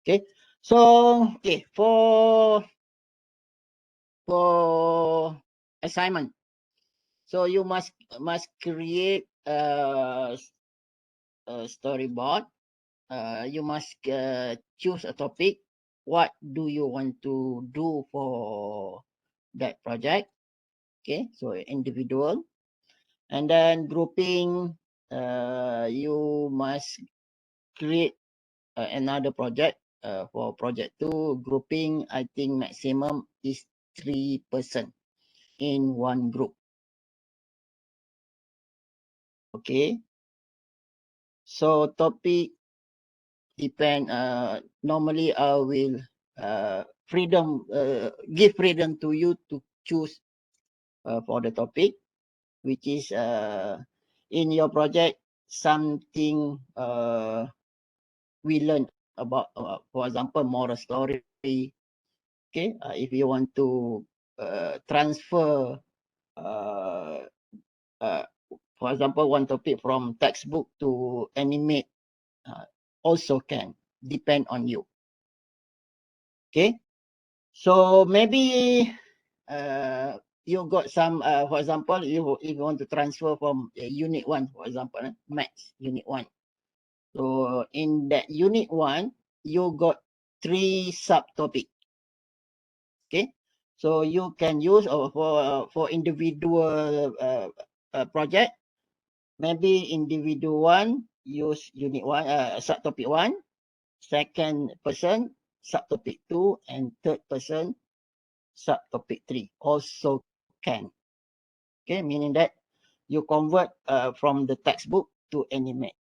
Okay, so okay, for assignment, so you must create a storyboard. You must choose a topic. What do you want to do for that project? Okay, so individual, and then grouping. You must create another project. For project 2, grouping, I think maximum is 3 person in one group. Okay, so topic depend. Normally I will give freedom to you to choose for the topic, which is in your project something we learn about, for example, moral story. Okay, if you want to transfer, uh, uh, for example, one topic from textbook to animate, also can depend on you. Okay, so maybe you got some, for example, if you want to transfer from unit 1, for example, maths unit 1. So in that unit 1, you got 3 subtopic. Okay, so you can use for individual project. Maybe individual 1 use unit 1, subtopic 1, second person subtopic 2, and third person subtopic 3 also can. Okay, meaning that you convert from the textbook to animate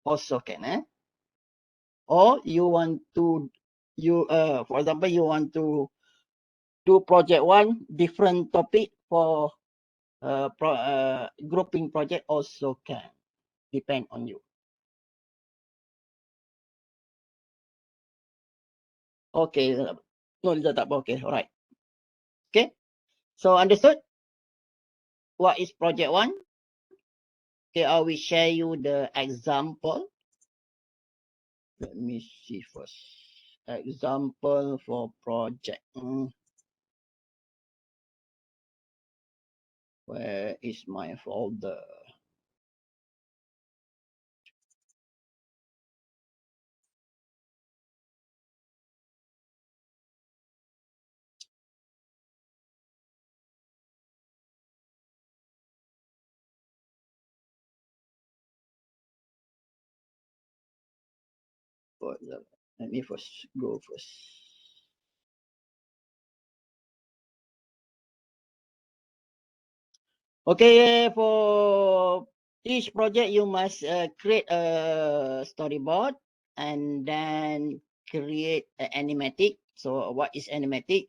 also can. Or you want to, for example, you want to do project 1 different topic for grouping project also can, depend on you. Okay, no, tak apa. Okay, alright. Okay, so understood what is project 1? Okay, I will share you the example. Let me see first. Example for project. Where is my folder? Let me first go first. Okay, for each project, you must create a storyboard and then create an animatic. So what is animatic?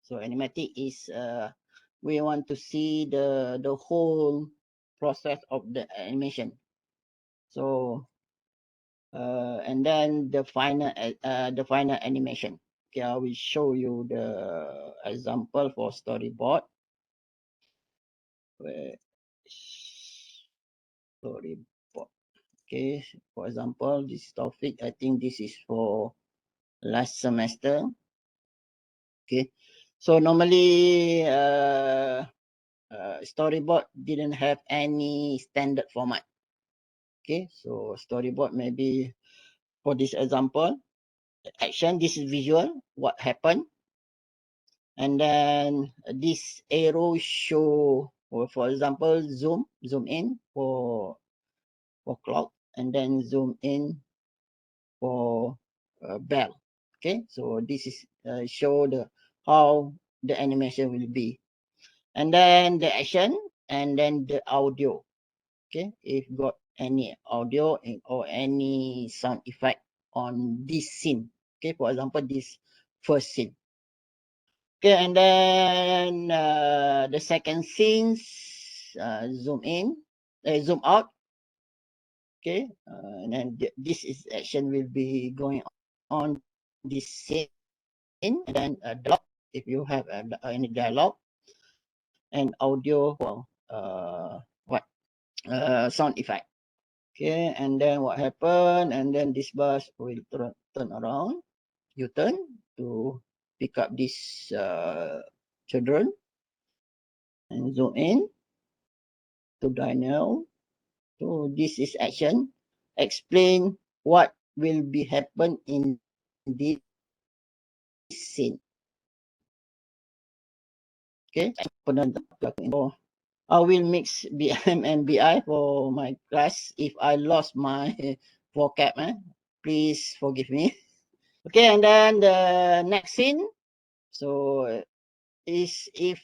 So animatic is we want to see the whole process of the animation. So and then the final animation. Okay, I will show you the example for storyboard. Where storyboard? Okay, for example, this topic, I think this is for last semester. Okay, so normally storyboard didn't have any standard format. Okay, so storyboard maybe for this example, action, this is visual, what happened. And then this arrow show, for example, zoom in for clock, and then zoom in for bell. Okay, so this is show the how the animation will be, and then the action, and then the audio. Okay, if got any audio or any sound effect on this scene. Okay, for example, this first scene. Okay, and then the second scenes, zoom in, zoom out. Okay, and then this is action will be going on this scene, and then dialogue if you have any dialogue, and audio for what sound effect. Okay, and then what happened? And then this bus will turn around, U-turn to pick up these children and zoom in to Daniel. So this is action. Explain what will be happen in this scene. Okay, I will mix BM and BI for my class. If I lost my vocab, please forgive me. Okay, and then the next scene. So is if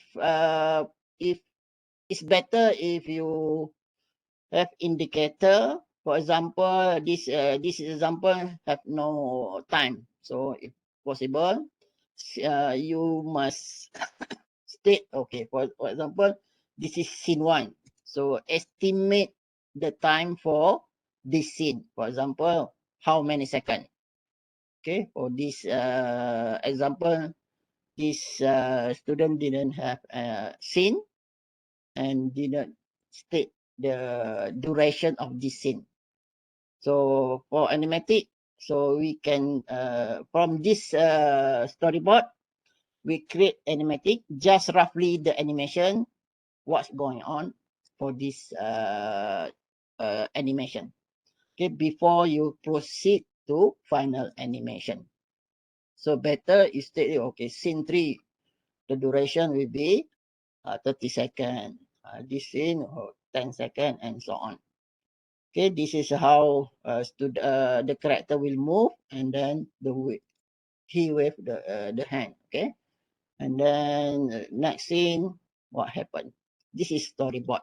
it's better if you have indicator. For example, this example have no time. So if possible, you must state, okay, for example, this is scene one. So estimate the time for this scene. For example, how many seconds? Okay, for this example, this student didn't have a scene and didn't state the duration of this scene. So for animatic, so we can from this storyboard, we create animatic, just roughly the animation, what's going on for this animation. Okay, before you proceed to final animation. So better is state, okay, scene 3, the duration will be 30 seconds. This scene, 10 seconds, and so on. Okay, this is how the character will move, and then he wave the hand. Okay, and then next scene, what happened? This is storyboard.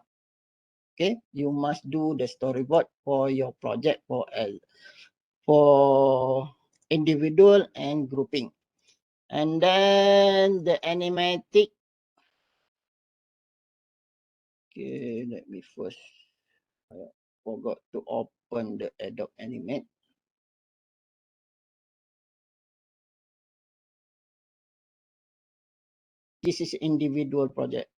Okay, you must do the storyboard for your project for individual and grouping, and then the animatic. Okay, let me first. I forgot to open the Adobe Animate. This is individual project.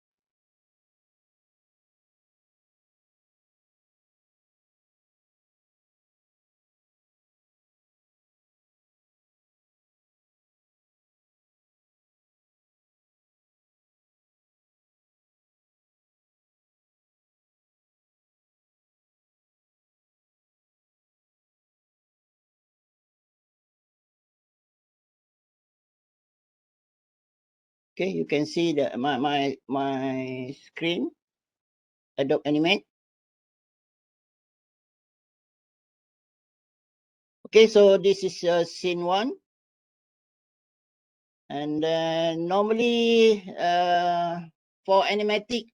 Okay, you can see my screen, Adobe Animate. Okay, so this is scene one, and then normally for animatic,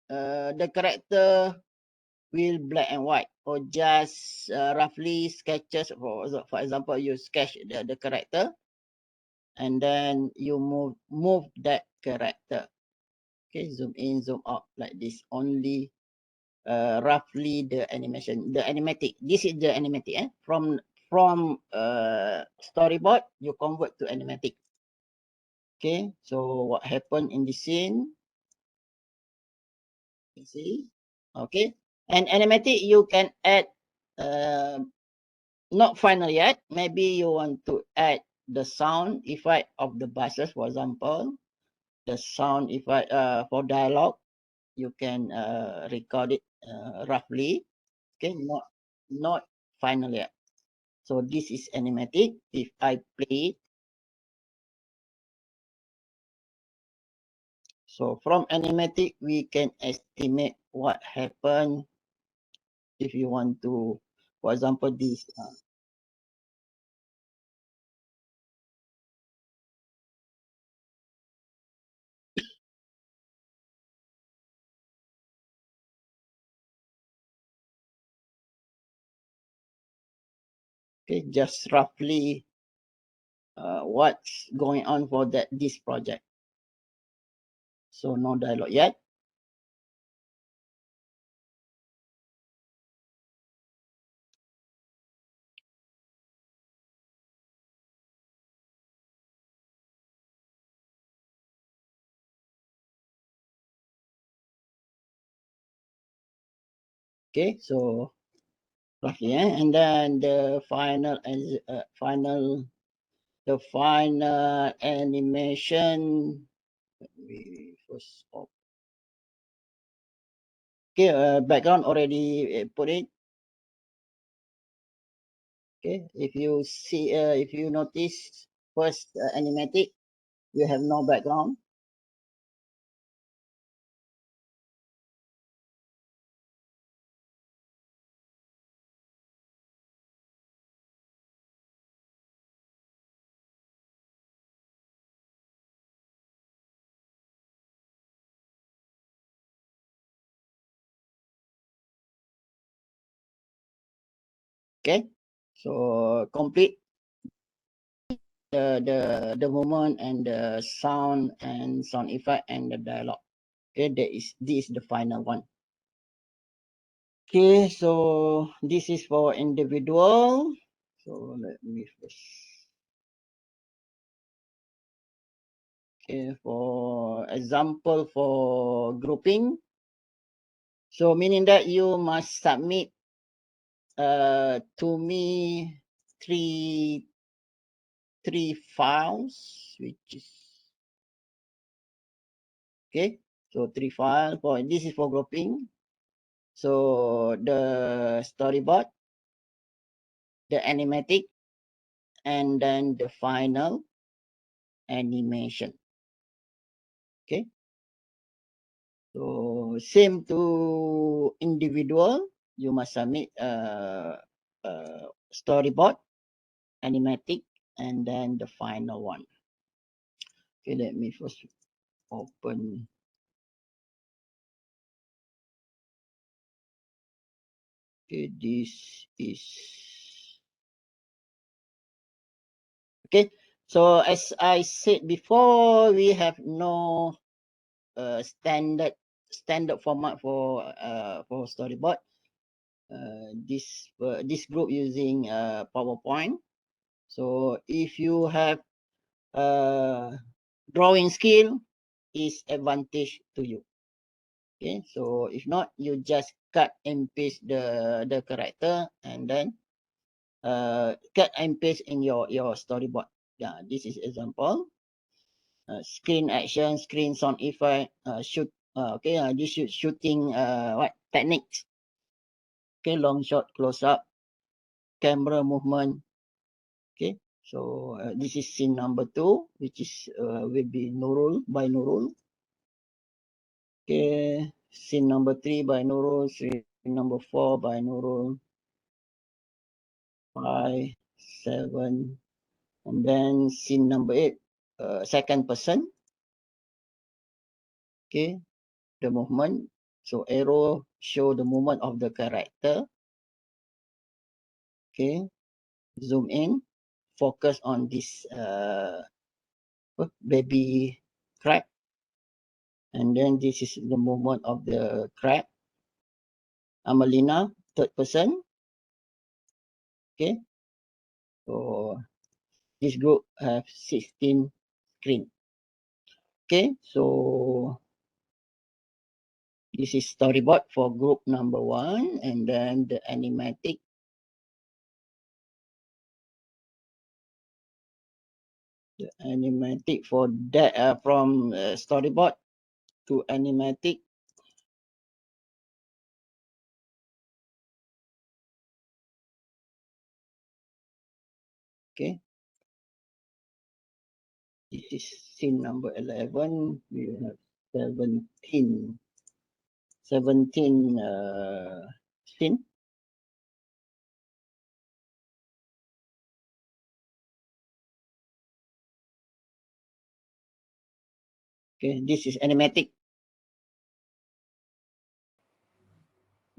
the character will black and white or just roughly sketches. For example, you sketch the character, and then you move that character. Okay, zoom in, zoom out like this. Only roughly the animation, the animatic. This is the animatic. From storyboard, you convert to animatic. Okay, so what happened in the scene? You see, okay, and animatic you can add. Uh, Not final yet. Maybe you want to add the sound effect of the buses, for example. The sound effect for dialogue, you can record it roughly. Okay, not final yet. So this is animatic. If I play it, so from animatic we can estimate what happened if you want to, for example, this. Okay, just roughly what's going on for this project. So no dialogue yet. Okay, so roughly, and then the final animation. Let me first off. Okay, background already put it. Okay, if you see, if you notice first animatic, you have no background. Okay, so complete the movement and the sound effect and the dialogue. Okay, this is the final one. Okay, so this is for individual. So let me first. Okay, for example, for grouping. So meaning that you must submit to me three files, which is okay. So 3 files for this is for grouping. So the storyboard, the animatic, and then the final animation. Okay. So same to individual, you must submit storyboard, animatic, and then the final one. Okay, let me first open. Okay, this is okay. So as I said before, we have no standard format for storyboard. This group using PowerPoint. So if you have drawing skill, is advantage to you. Okay, so if not, you just cut and paste the character and then cut and paste in your storyboard. Yeah, this is example. Screen action, screen sound effect, shoot. Okay, this shooting what techniques. Okay, long shot, close up, camera movement. Okay, so this is scene number 2, which is will be Nurul by Nurul. Okay, scene number 3 by Nurul, scene number 4 by Nurul, 5, 7, and then scene number 8, second person. Okay, the movement. So arrow show the movement of the character. Okay, zoom in, focus on this baby crab, and then this is the movement of the crab. Amelina, third person. Okay, so this group have 16 screen. Okay, so this is storyboard for group number 1, and then the animatic. The animatic for that from storyboard to animatic. Okay, this is scene number 11. We have 17 scene. Okay, this is animatic.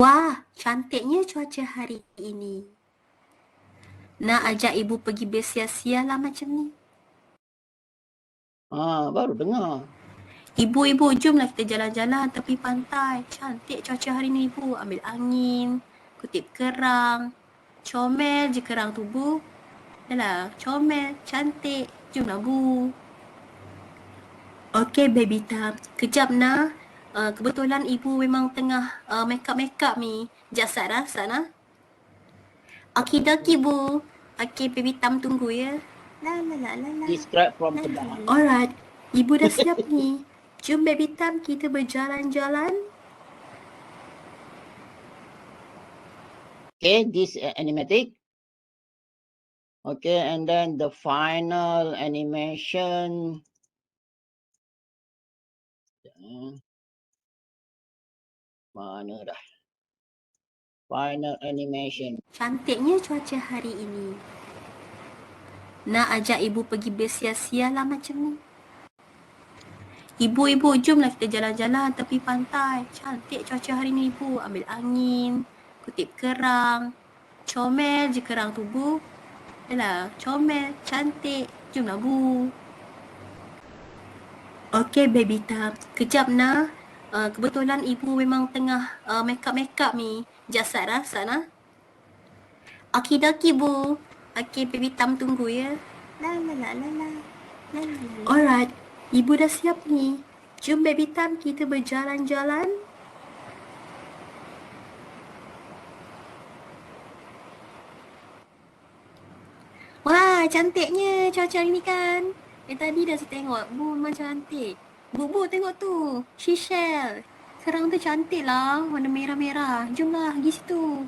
Wah, cantiknya cuaca hari ini. Nak ajak ibu pergi bersia-sia lah macam ni. Baru dengar. Ibu, jomlah kita jalan-jalan tepi pantai. Cantik cuaca hari ni ibu. Ambil angin, kutip kerang. Comel je kerang tu bu. Yalah, comel, cantik. Jomlah bu. Okey baby tam. Kejap nah. Kebetulan ibu memang tengah make up ni. Sekejap Sat lah. Okidoki Bu. Okay, baby Tam tunggu ya. La la la la la. Describe from La, la, Kedah. la. Alright, Ibu dah siap ni. Jom baby Tam kita berjalan-jalan. Okay, this animatic. Okay, and then the final animation. Mana dah? Final animation. Cantiknya cuaca hari ini. Nak ajak ibu pergi bersia-sia lah macam ni. Ibu, jomlah kita jalan-jalan tepi pantai. Cantik cuaca hari ni ibu. Ambil angin, kutip kerang. Comel je kerang tu Bu. Yalah, comel, cantik. Jomlah Bu. Okay baby Tam. Kejap nah. Kebetulan ibu memang tengah make up ni. Sekejap Sat. Okidoki Bu. Okay baby Tam tunggu ya. La la la la la. La la la la. Alright, ibu dah siap ni. Jom baby Tam kita berjalan-jalan. Wah, cantiknya cuaca hari ni kan. Tadi dah saya tengok. Bu memang cantik. Bu tengok tu. Seashell. Kerang tu cantik lah. Warna merah-merah. Jomlah pergi situ.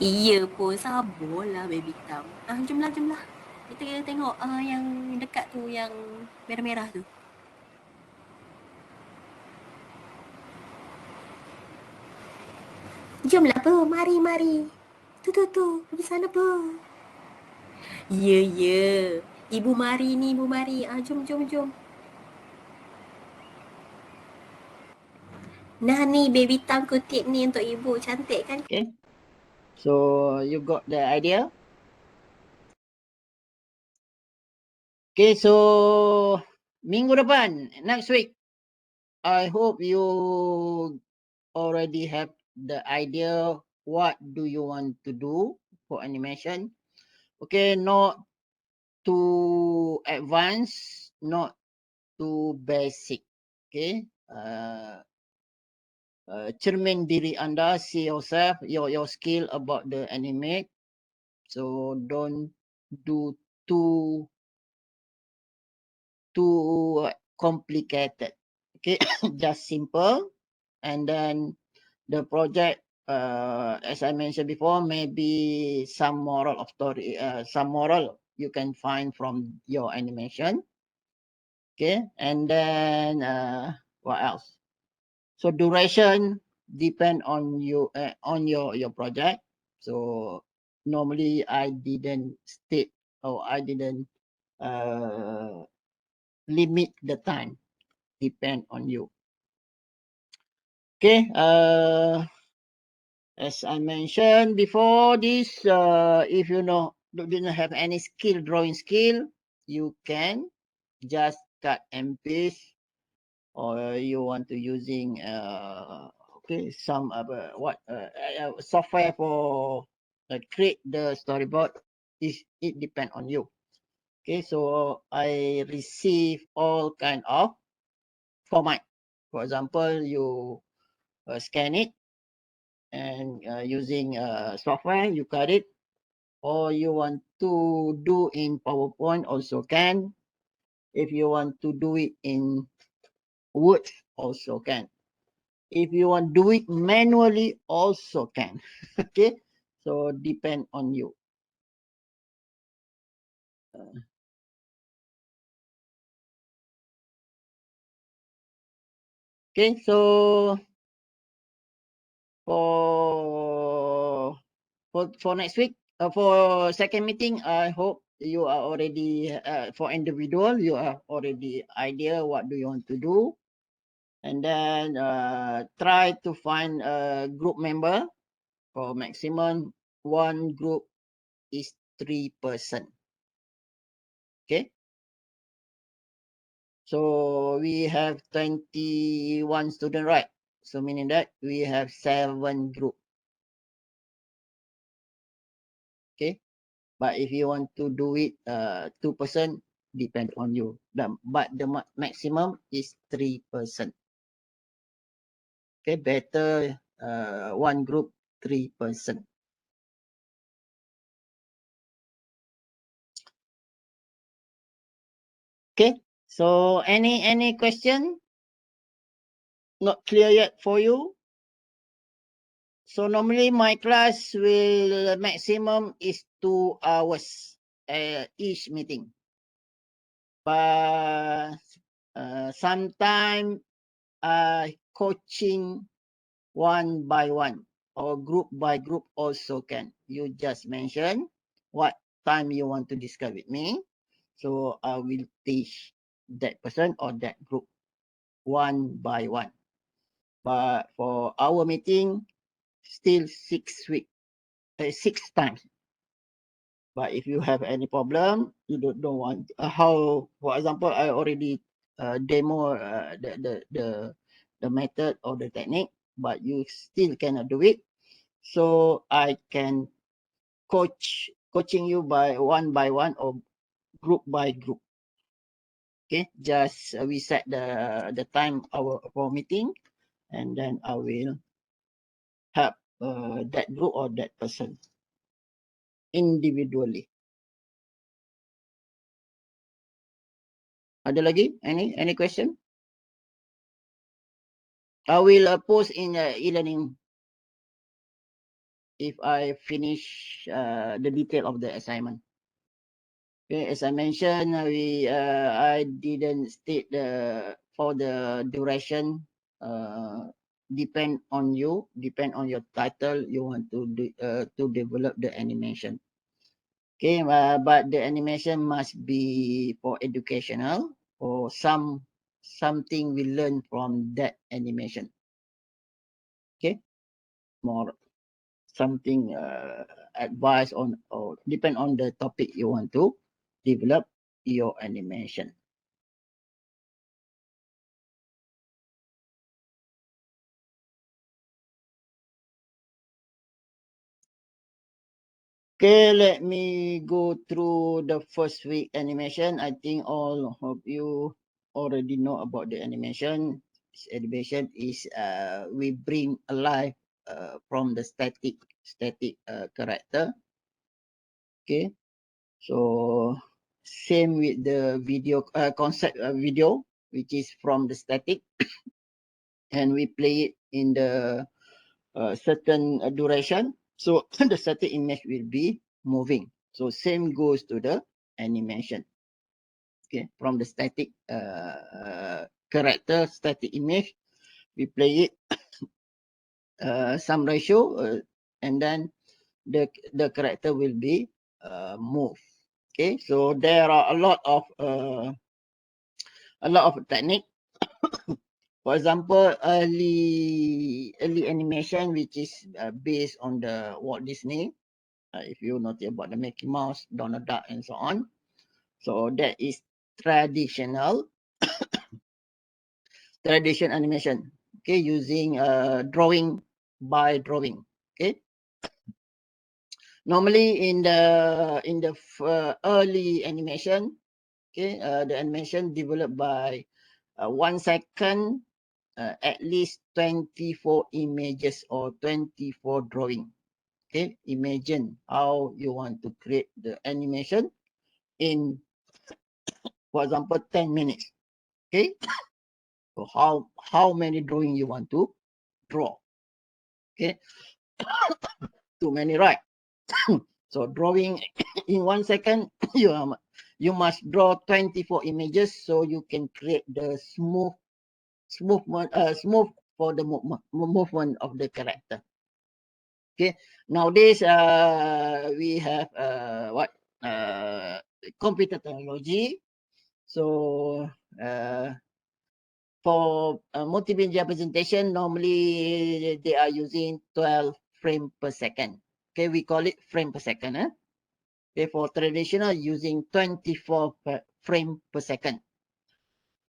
Iya pun, sabarlah baby Tam. Jomlah. Kita tengok yang dekat tu, yang merah-merah tu. Jomlah Bu, mari. Tu. Pergi sana Bu. Ya. Ibu mari ni, Ibu mari. Jom. Nah ni baby Tam kutip ni untuk ibu. Cantik kan? Okay, so you got the idea. Okay, so minggu depan, next week, I hope you already have the idea what do you want to do for animation. Okay, not too advanced, not too basic. Okay, cermin diri anda, see yourself, your skill about the animate. So don't do too complicated. Okay, just simple. And then the project, as I mentioned before, maybe some moral of story, some moral you can find from your animation. Okay, and then what else? So duration depend on you, on your project. So normally I didn't state, or I didn't limit the time, depend on you. Okay, as I mentioned before this, if you didn't have any drawing skill, you can just cut and paste, or you want to using some software for create the storyboard. It depend on you. Okay, so I receive all kind of format. For example, you scan it and using software, you cut it, or you want to do in PowerPoint also can. If you want to do it in Word also can. If you want to do it manually also can. Okay, so depend on you. Okay, so for next week, for second meeting, I hope you are already for individual, you have already idea what do you want to do, and then try to find a group member. For maximum one group is 3 person. Okay, so we have 21 student, right? So meaning that we have 7 group. Okay, but if you want to do it 2 person, depend on you. But the maximum is 3 person. Okay, better one group 3 person. Okay. So any question? Not clear yet for you? So normally my class will maximum is 2 hours each meeting. But sometime coaching one by one or group by group also can. You just mention what time you want to discuss with me. So I will teach that person or that group one by one. But for our meeting, still 6 weeks, 6 times. But if you have any problem, you don't want how, for example, I already demo the method or the technique, but you still cannot do it. So I can coaching you by one or group by group. Okay, just we set the time our meeting, and then I will help that group or that person individually. Ada lagi? Any question? I will post in e-learning if I finish the detail of the assignment. Okay, as I mentioned, I didn't state for the duration. Depend on you, depend on your title. You want to develop the animation. Okay, but the animation must be for educational or something we learn from that animation. Okay, more something advice on or depend on the topic you want to develop your animation. Okay, let me go through the first week animation. I think all of you already know about the animation. This animation is we bring alive from the static character. Okay, so same with the video concept video, which is from the static, and we play it in the certain duration. So the static image will be moving. So same goes to the animation. Okay, from the static character, static image, we play it some ratio, and then the character will be moved. Okay, so there are a lot of technique. For example, early animation, which is based on the Walt Disney. If you know about the Mickey Mouse, Donald Duck, and so on. So that is traditional animation. Okay, using drawing by drawing. Okay. Normally in the early animation, okay, the animation developed by 1 second, at least 24 images or 24 drawing. Okay, imagine how you want to create the animation in, for example, 10 minutes. Okay, so how many drawing you want to draw? Okay, too many, right? So drawing in 1 second, you must draw 24 images so you can create the smooth for the movement of the character. Okay, nowadays we have what computer technology. So for multimedia presentation, normally they are using 12 frame per second. Okay, we call it frame per second. Okay, for traditional, using 24 frame per second.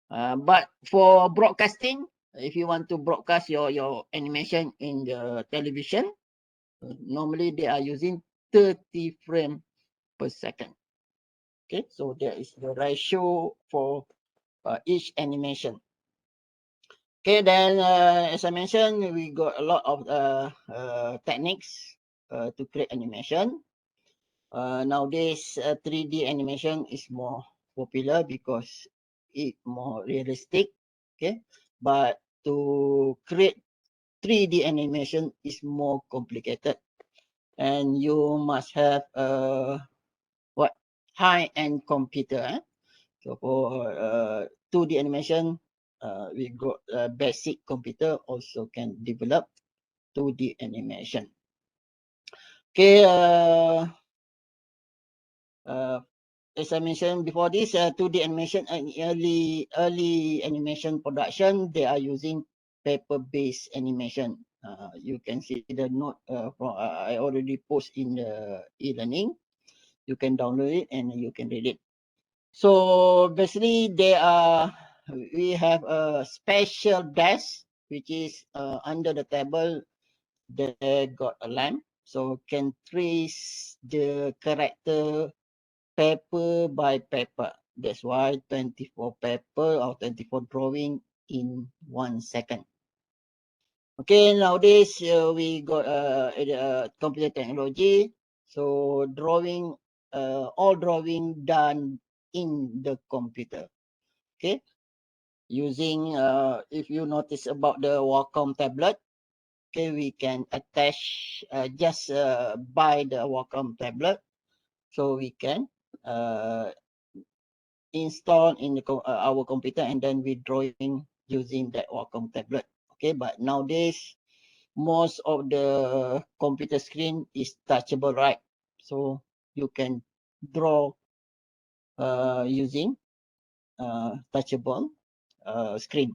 But for broadcasting, if you want to broadcast your animation in the television, normally they are using 30 frame per second. Okay, so there is the ratio for each animation. Okay, then as I mentioned, we got a lot of techniques to create animation. Nowadays, 3D animation is more popular because it more realistic. Okay, but to create 3D animation is more complicated, and you must have a high-end computer. So for 2D animation, we got a basic computer also can develop 2D animation. Okay, as I mentioned before this, 2D animation and early animation production, they are using paper-based animation. You can see the note I already post in the e-learning. You can download it and you can read it. So basically, we have a special desk which is under the table. They got a lamp, so can trace the character paper by paper. That's why 24 paper or 24 drawing in 1 second. Okay, nowadays we got computer technology, so drawing, all drawing done in the computer. Okay, using if you notice about the Wacom tablet, okay, we can attach just buy the Wacom tablet, so we can install in our computer, and then we drawing using that Wacom tablet. Okay, but nowadays most of the computer screen is touchable, right? So you can draw using touchable screen.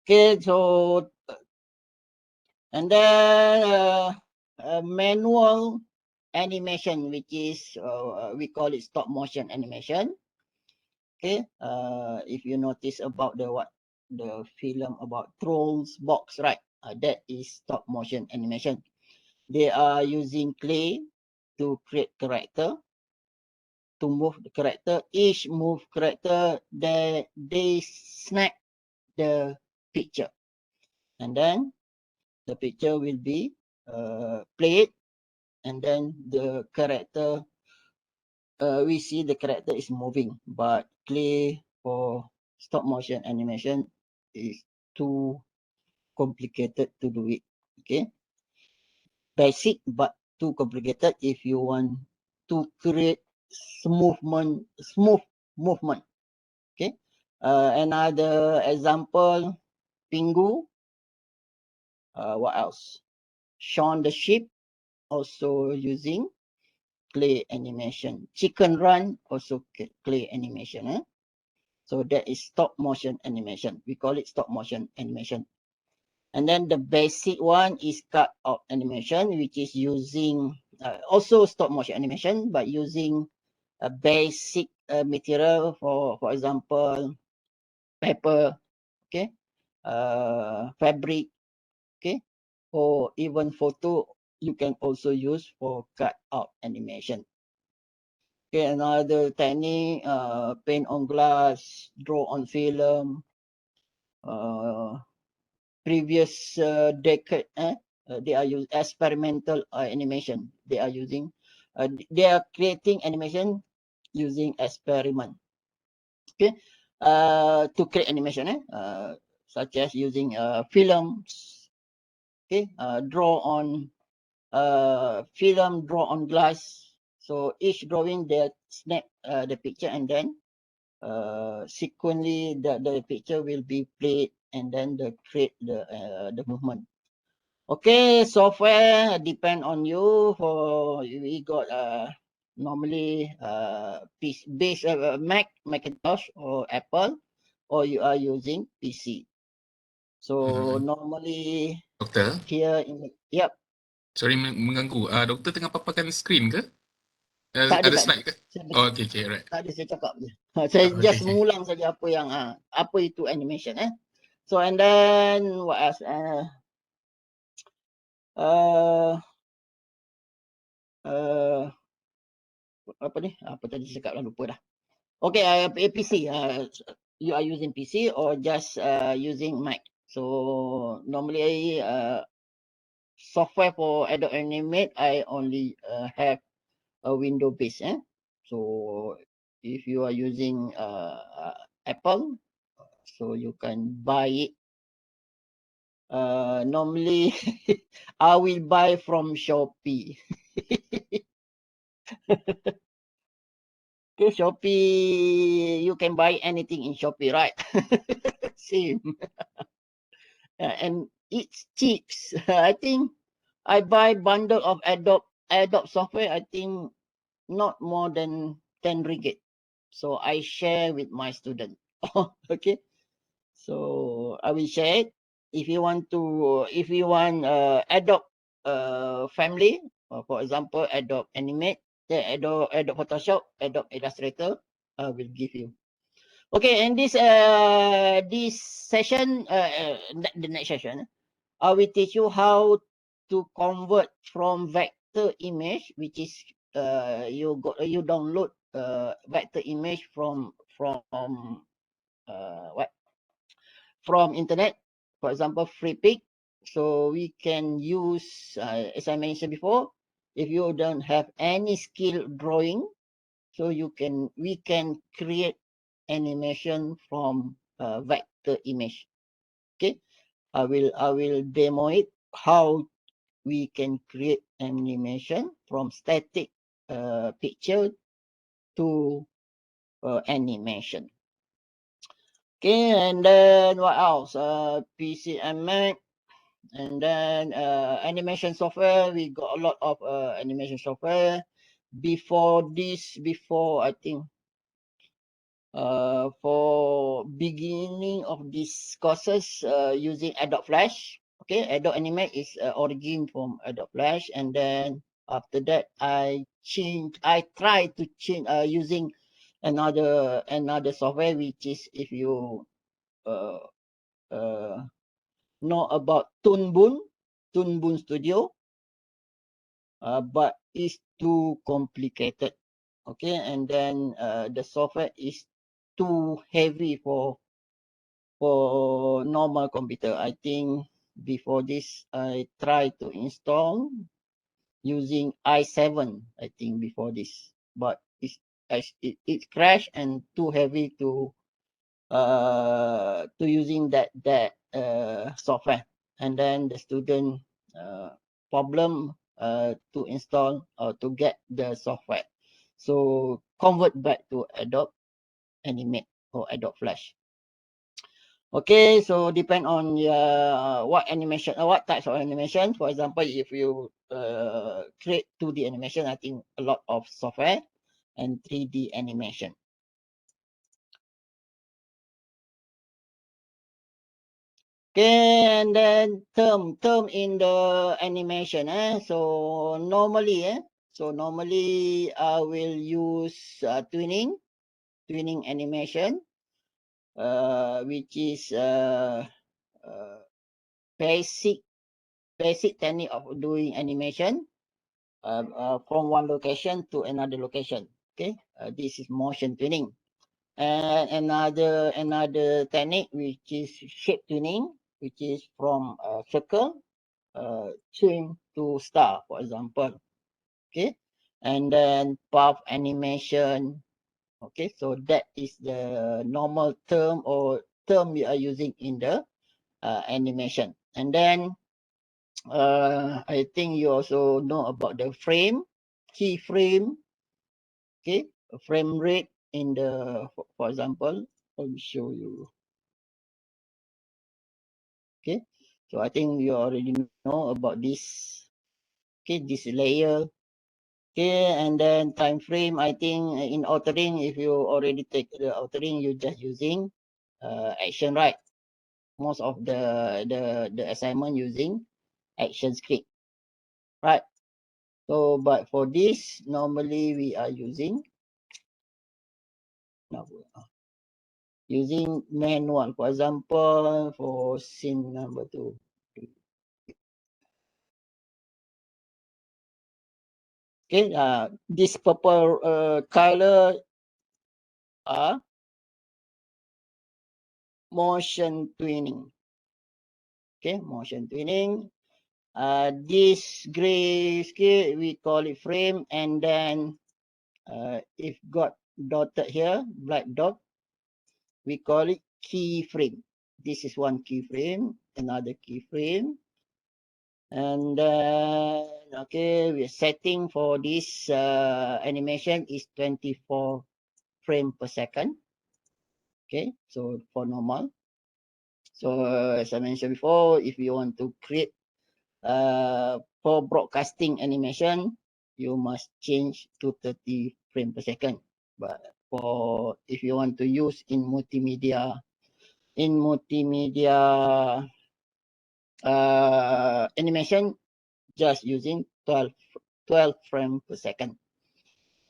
Okay, so and then manual animation, which is we call it stop motion animation. Okay, if you notice about the film about Trolls box, right? That is stop motion animation. They are using clay to create character, to move the character. Each move character, they snap the picture, and then the picture will be played, and then the character, we see the character is moving. But clay for stop motion animation is too complicated to do it. Okay, basic but too complicated if you want to create smooth movement. Okay, another example, Pingu. What else? Shaun the Sheep, also using clay animation. Chicken Run, also clay animation. So that is stop motion animation. We call it stop motion animation. And then the basic one is cut out animation, which is using also stop motion animation, but using a basic material, for example, paper, okay, fabric, okay, or even photo. You can also use for cut out animation. Okay, another technique, paint on glass, draw on film. Previous decade, they are using experimental animation. They are using, they are creating animation using experiment. Okay, to create animation, such as using films. Okay, draw on film, draw on glass. So each drawing they snap the picture, and then sequentially the picture will be played, and then create the movement. Okay, software depend on you. For we got normally base Macintosh or Apple, or you are using PC. So normally Doktor, here in yep. sorry mengganggu. Doktor tengah paparkan skrin ke? Tak Ada ada. slide ke? Oh, okay, right. Tak ada, saya cakap je. Saya Okay, just mengulang saja apa itu animation. So and then what else? Apa ni? Apa tadi saya cakap dah, lupa dah. Okay, PC. You are using PC or just using Mac? So normally software for Adobe Animate, I only have a window based. So if you are using Apple, so you can buy it. Normally, I will buy from Shopee. Okay, Shopee, you can buy anything in Shopee, right? Same. And it's cheap. I think I buy bundle of Adobe software, I think not more than 10 ringgit. So I share with my student. Okay. So I will share it. If you want Adobe family, for example, Adobe Animate, Adobe Photoshop, Adobe Illustrator, I will give you. Okay, and this session, the next session, I will teach you how to convert from vector image, which is you download vector image from from internet, for example, FreePic. So we can use, as I mentioned before, if you don't have any skill drawing, so we can create animation from vector image. Okay, I will demo it how we can create animation from static picture to animation. Okay, and then what else? PC and Mac, and then animation software. We got a lot of animation software. Before I think for beginning of these courses using Adobe Flash. Okay, Adobe Animate is origin from Adobe Flash, and then after that I try to change using another software, which is, if you uh, uh, know about Toon Boom Studio, but it's too complicated. Okay, and then the software is too heavy for normal computer. I think before this I tried to install using i7, I think, before this, but it crashed and too heavy to using that software. And then the student problem to install or to get the software, so convert back to Adobe Animate or Adobe Flash. Okay, so depend on what animation, what types of animation. For example, if you create 2D animation, I think a lot of software, and 3D animation. Okay, and then term in the animation. So normally, I will use twinning animation, which is basic technique of doing animation from one location to another location. Okay, this is motion twinning. And another technique, which is shape tuning, which is from circle change to star, for example. Okay, and then path animation. Okay, so that is the normal term we are using in the animation. And then I think you also know about the keyframe. Okay, frame rate in the, for example, let me show you. Okay, so I think you already know about this. Okay, this layer. Okay, and then time frame. I think in authoring, if you already take the authoring, you just using action, right? Most of the assignment using action script, right? So, but for this, normally we are using manual. For example, for scene number 2. Okay, this purple color are motion twinning. Okay, motion twinning. This gray scale we call it frame, and then if got dotted here, black dot, we call it keyframe. This is one keyframe, another keyframe. And then, okay, we're setting for this animation is 24 frame per second. Okay, so for normal. So as I mentioned before, if you want to create for broadcasting animation, you must change to 30 frame per second. But for if you want to use in multimedia animation, just using 12 frame per second.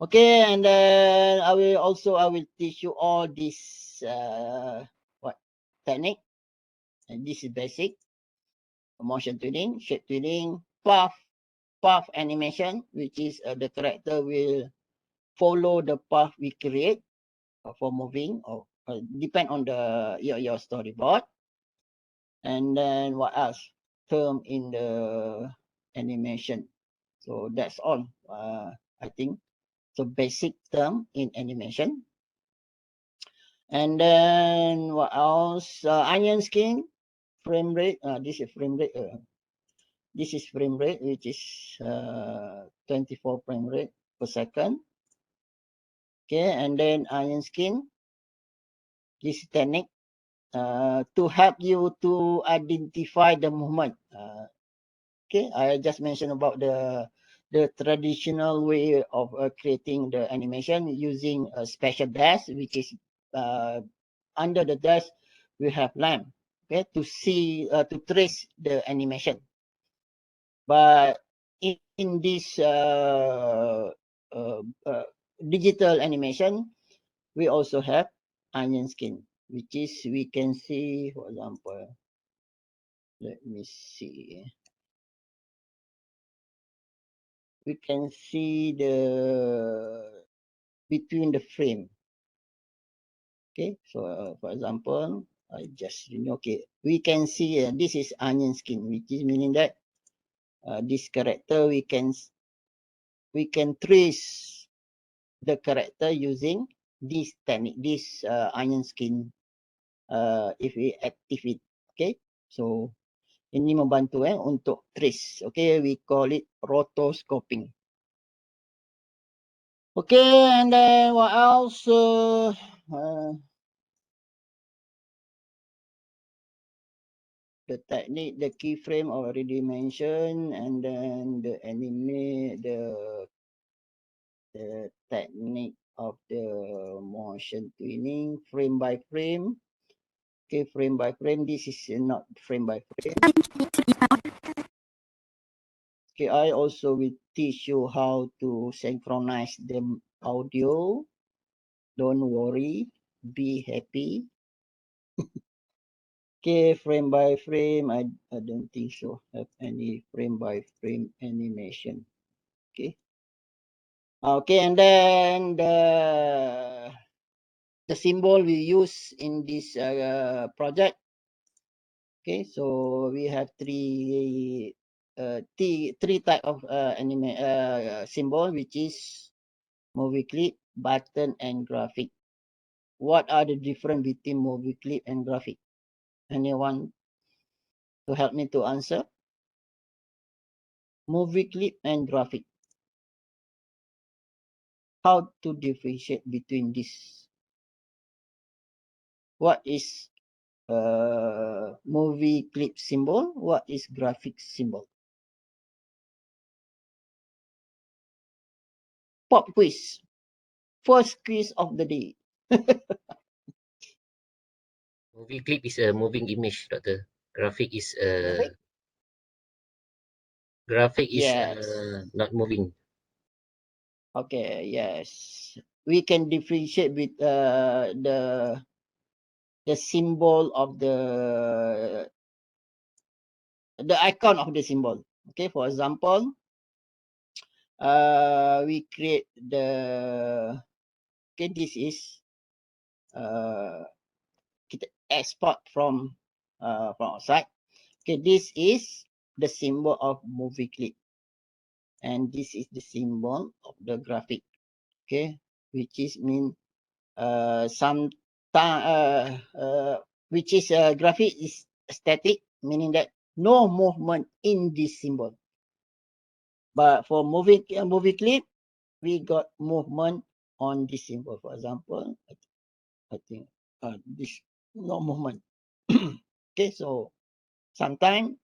Okay, and then I will teach you all this what technique, and this is basic motion tuning, shape tuning, path animation, which is the character will follow the path we create for moving, or depend on the your storyboard. And then what else? Term in the animation. So that's all. I think so. Basic term in animation. And then what else? Onion skin, frame rate. This is frame rate. This is frame rate, which is 24 frame rate per second. Okay, and then onion skin. This technique to help you to identify the movement. Okay, I just mentioned about the traditional way of creating the animation using a special dash, which is under the dash we have lamp. Okay, to see to trace the animation. But in this digital animation, we also have onion skin, which is we can see, for example, let me see. We can see the between the frame. Okay, so for example, I just okay, we can see this is onion skin, which is meaning that this character we can trace the character using this technique, this onion skin. If we activate, okay, so ini membantu untuk trace. Okay, we call it rotoscoping. Okay, and then what else? The technique, the keyframe already mentioned, and then the technique of the motion tuning, frame by frame. Okay, frame by frame. This is not frame by frame. Okay, I also will teach you how to synchronize the audio. Don't worry, be happy. Okay, frame by frame. I don't think so. Have any frame by frame animation. Okay. Okay, and then the symbol we use in this project. Okay, so we have three type of symbol, which is movie clip, button, and graphic. What are the difference between movie clip and graphic? Anyone to help me to answer? Movie clip and graphic. How to differentiate between this? What is movie clip symbol? What is graphic symbol? Pop quiz. First quiz of the day. Movie clip is a moving image, Doctor. Graphic is Yes. Not moving. Okay, yes. We can differentiate with the symbol of the icon of the symbol. Okay, for example, we create the okay, this is kita export from outside. Okay, this is the symbol of movie clip, and this is the symbol of the graphic. Okay, which is mean some which is graphic is static, meaning that no movement in this symbol. But for movie clip, we got movement on this symbol. For example, I think this no movement. Okay, so sometimes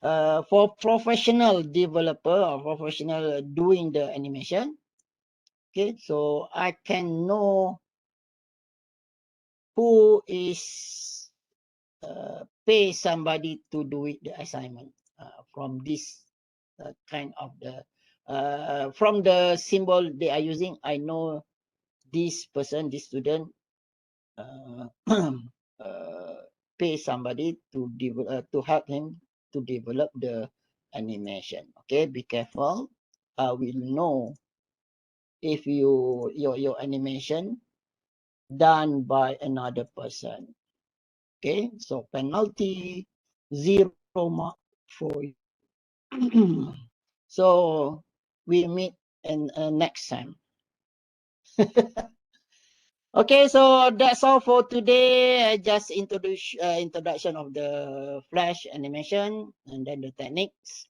for professional developer or professional doing the animation, okay, so I can know who is pay somebody to do it the assignment from this kind of the from the symbol they are using. I know this person, this student pay somebody to help him to develop the animation. Okay, be careful. I will know if your animation done by another person. Okay, so penalty 0 mark for you. So we meet in next time. Okay, so that's all for today. I just introduction of the Flash animation and then the techniques.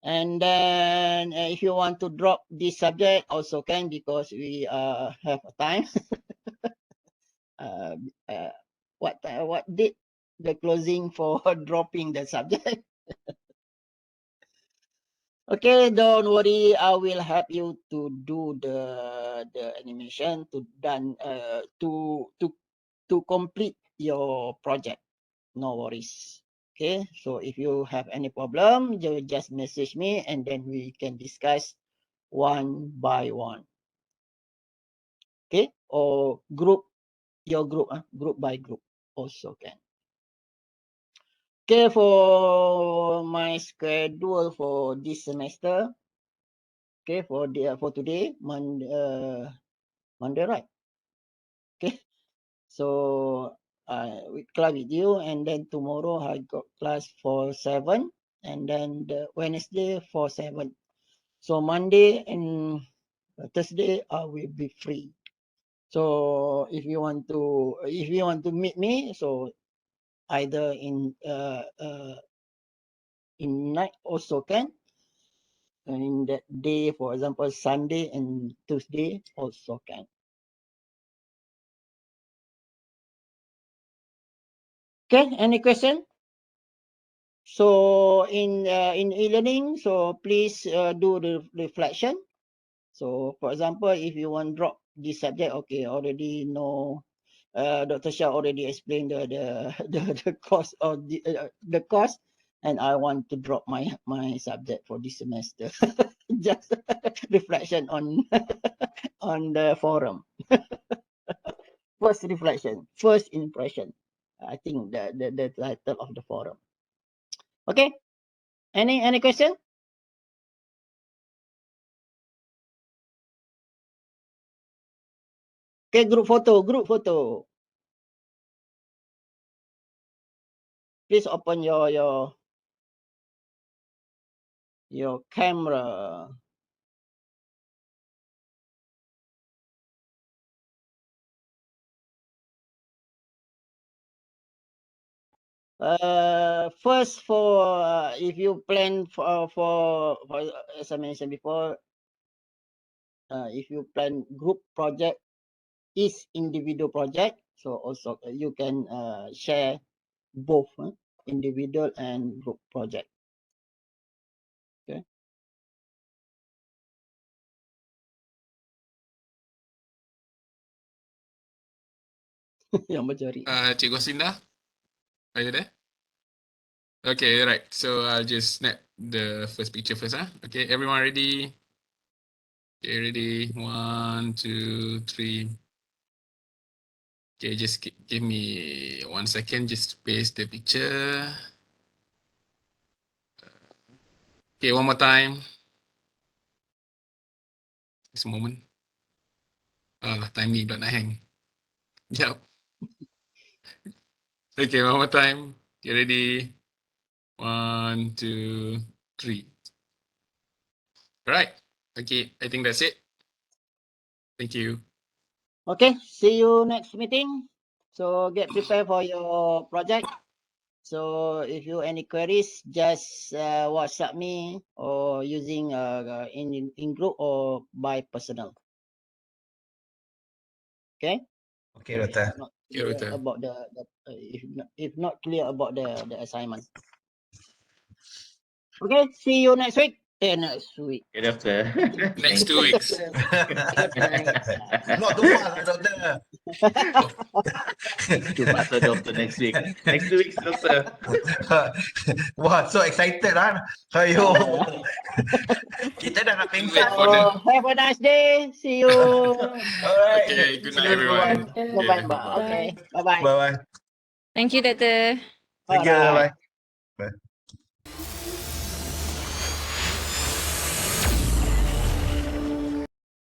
And then if you want to drop this subject, also can, because we have a time. What did the closing for dropping the subject? Okay, don't worry. I will help you to do the animation to complete your project. No worries. Okay, so if you have any problem, you just message me and then we can discuss one by one. Okay, or group group by group also can. Okay, for my schedule for this semester. Okay, for today, Monday, right? Okay, so we class with you, and then tomorrow I got class for 7, and then the Wednesday for 7. So Monday and Thursday I will be free. So if you want to meet me, so either in night also can, and in that day, for example, Sunday and Tuesday also can. Okay, any question? So in e-learning, so please do the reflection. So for example, if you want drop this subject, okay, already know. Dr. Shah already explained the cost of the cost, and I want to drop my subject for this semester. Just reflection on on the forum. First reflection, first impression. I think the title of the forum. Okay. Any question? Okay, group photo. Please open your camera. First for if you plan for as I mentioned before, if you plan group project is individual project, so also you can share both individual and group project. Okay. Yang mencari. Cikgu Sinda, are you there? Okay, right. So I'll just snap the first picture first. Okay, everyone ready? Okay, ready? 1, 2, 3. Okay, just give me 1 second. Just paste the picture. Okay, one more time. Just a moment. Time ni pula nak hang. Sekejap. Okay, one more time. Okay, ready? 1, 2, 3. Alright. Okay, I think that's it. Thank you. Okay, see you next meeting. So get prepared for your project. So if you any queries, just WhatsApp me or using in group or by personal. Okay. Okay, Doktor. Not Okay, clear Doktor. about the if not clear about the assignment. Okay, see you next week. Next week. Okay, Doktor. Next 2 weeks. Not too fast, Doktor. Too fast, Doktor, next week. Next 2 weeks, Doktor. Wah, so excited ah. Ayo. Kita dah nak Wait pengsan. for the- Have a nice day. See you. Alright. Okay, good See night, you, everyone. Bye bye. bye-bye. Okay. Bye bye. Bye-bye. Thank you, Doctor. Thank you. Alright. Bye-bye. Bye.